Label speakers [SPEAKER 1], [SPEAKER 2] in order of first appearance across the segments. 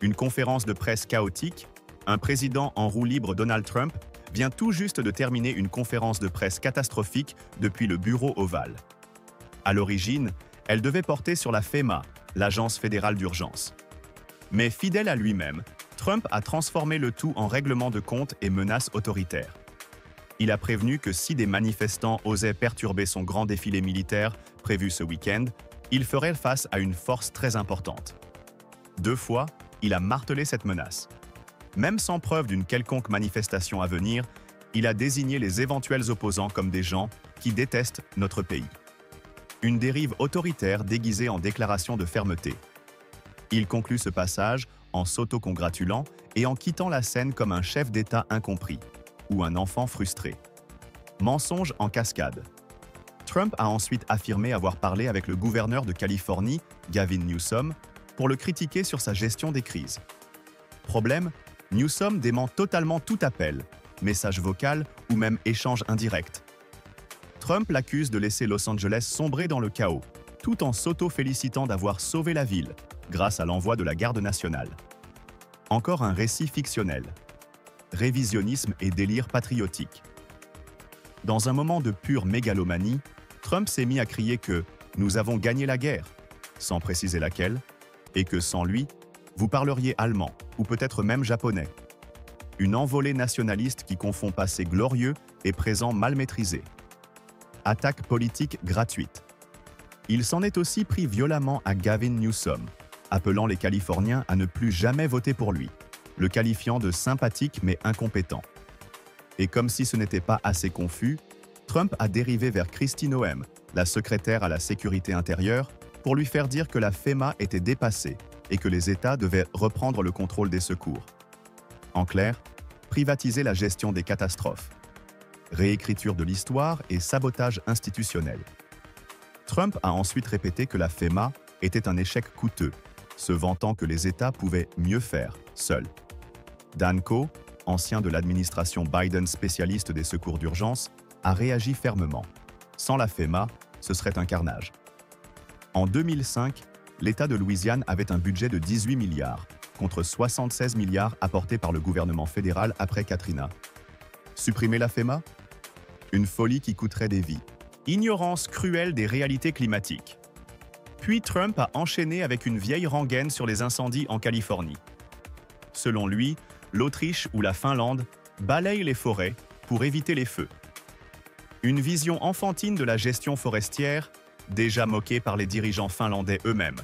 [SPEAKER 1] Une conférence de presse chaotique, un président en roue libre Donald Trump vient tout juste de terminer une conférence de presse catastrophique depuis le bureau ovale. À l'origine, elle devait porter sur la FEMA, l'Agence fédérale d'urgence. Mais fidèle à lui-même, Trump a transformé le tout en règlement de compte et menaces autoritaires. Il a prévenu que si des manifestants osaient perturber son grand défilé militaire prévu ce week-end, il ferait face à une force très importante. 2 fois, il a martelé cette menace. Même sans preuve d'une quelconque manifestation à venir, il a désigné les éventuels opposants comme des gens qui détestent notre pays. Une dérive autoritaire déguisée en déclaration de fermeté. Il conclut ce passage en s'autocongratulant et en quittant la scène comme un chef d'État incompris ou un enfant frustré. Mensonge en cascade. Trump a ensuite affirmé avoir parlé avec le gouverneur de Californie, Gavin Newsom, pour le critiquer sur sa gestion des crises. Problème, Newsom dément totalement tout appel, message vocal ou même échange indirect. Trump l'accuse de laisser Los Angeles sombrer dans le chaos, tout en s'auto-félicitant d'avoir sauvé la ville, grâce à l'envoi de la garde nationale. Encore un récit fictionnel. Révisionnisme et délire patriotique. Dans un moment de pure mégalomanie, Trump s'est mis à crier que « nous avons gagné la guerre », sans préciser laquelle, et que sans lui, vous parleriez allemand ou peut-être même japonais. Une envolée nationaliste qui confond passé glorieux et présent mal maîtrisé. Attaque politique gratuite. Il s'en est aussi pris violemment à Gavin Newsom, appelant les Californiens à ne plus jamais voter pour lui, le qualifiant de sympathique mais incompétent. Et comme si ce n'était pas assez confus, Trump a dérivé vers Kristi Noem, la secrétaire à la sécurité intérieure, pour lui faire dire que la FEMA était dépassée et que les États devaient reprendre le contrôle des secours. En clair, privatiser la gestion des catastrophes. Réécriture de l'histoire et sabotage institutionnel. Trump a ensuite répété que la FEMA était un échec coûteux, se vantant que les États pouvaient mieux faire, seuls. Dan Koh, ancien de l'administration Biden spécialiste des secours d'urgence, a réagi fermement. Sans la FEMA, ce serait un carnage. En 2005, l'État de Louisiane avait un budget de 18 milliards, contre 76 milliards apportés par le gouvernement fédéral après Katrina. Supprimer la FEMA? Une folie qui coûterait des vies. Ignorance cruelle des réalités climatiques. Puis Trump a enchaîné avec une vieille rengaine sur les incendies en Californie. Selon lui, l'Autriche ou la Finlande balayent les forêts pour éviter les feux. Une vision enfantine de la gestion forestière, déjà moquée par les dirigeants finlandais eux-mêmes.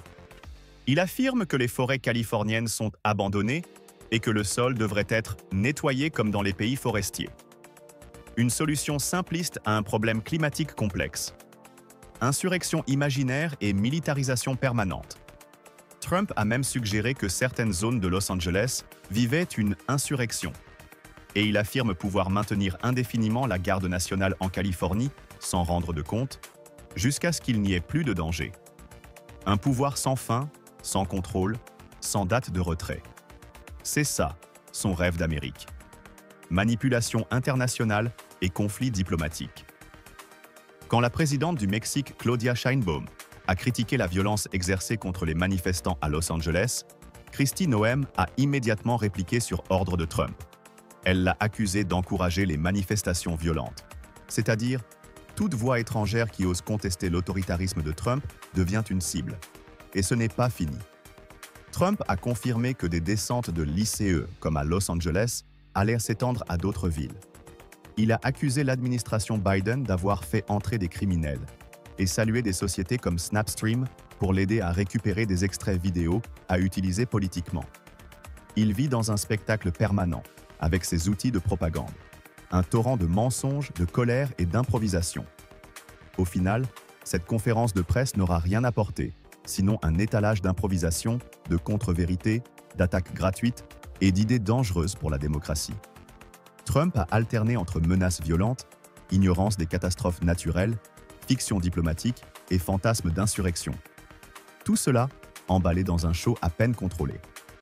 [SPEAKER 1] Il affirme que les forêts californiennes sont abandonnées et que le sol devrait être nettoyé comme dans les pays forestiers. Une solution simpliste à un problème climatique complexe. Insurrection imaginaire et militarisation permanente. Trump a même suggéré que certaines zones de Los Angeles vivaient une insurrection. Et il affirme pouvoir maintenir indéfiniment la garde nationale en Californie sans rendre de compte, jusqu'à ce qu'il n'y ait plus de danger. Un pouvoir sans fin, sans contrôle, sans date de retrait. C'est ça, son rêve d'Amérique. Manipulation internationale et conflit diplomatique. Quand la présidente du Mexique, Claudia Sheinbaum, a critiqué la violence exercée contre les manifestants à Los Angeles, Kristi Noem a immédiatement répliqué sur ordre de Trump. Elle l'a accusé d'encourager les manifestations violentes, c'est-à-dire toute voix étrangère qui ose contester l'autoritarisme de Trump devient une cible. Et ce n'est pas fini. Trump a confirmé que des descentes de l'ICE, comme à Los Angeles, allaient s'étendre à d'autres villes. Il a accusé l'administration Biden d'avoir fait entrer des criminels et salué des sociétés comme Snapstream pour l'aider à récupérer des extraits vidéo à utiliser politiquement. Il vit dans un spectacle permanent, avec ses outils de propagande. Un torrent de mensonges, de colère et d'improvisation. Au final, cette conférence de presse n'aura rien apporté, sinon un étalage d'improvisation, de contre-vérités, d'attaques gratuites et d'idées dangereuses pour la démocratie. Trump a alterné entre menaces violentes, ignorance des catastrophes naturelles, fiction diplomatique et fantasmes d'insurrection. Tout cela emballé dans un show à peine contrôlé.